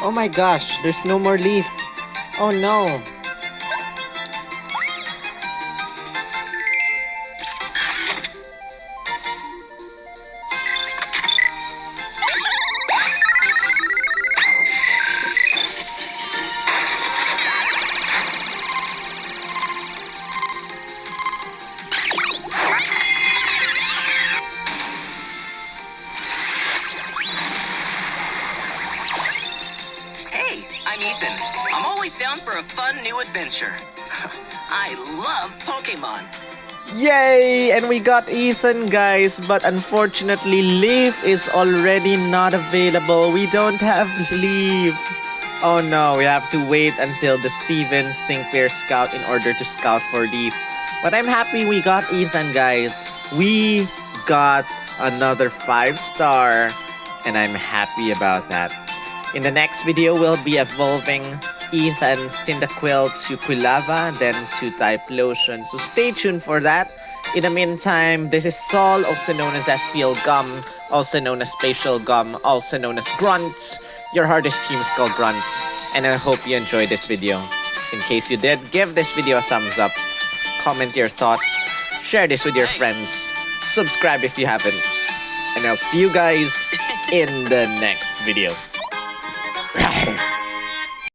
Oh my gosh, there's no more leaf. Oh no. Hey, I'm Ethan. I'm always down for a fun new adventure. I love Pokemon. Yay! And we got Ethan, guys, but unfortunately Leaf is already not available. We don't have Leaf. Oh no, we have to wait until the Steven Sinclair Scout in order to scout for Leaf. But I'm happy we got Ethan, guys. We got another 5-star, and I'm happy about that. In the next video, we'll be evolving Ethan Cyndaquil to Quilava, then to Typhlosion. So stay tuned for that. In the meantime, this is Sol, also known as SPL Gum, also known as Spatial Gum, also known as Grunt. Your hardest team is called Grunt, and I hope you enjoyed this video. In case you did, give this video a thumbs up, comment your thoughts, share this with your friends, subscribe if you haven't, and I'll see you guys in the next video.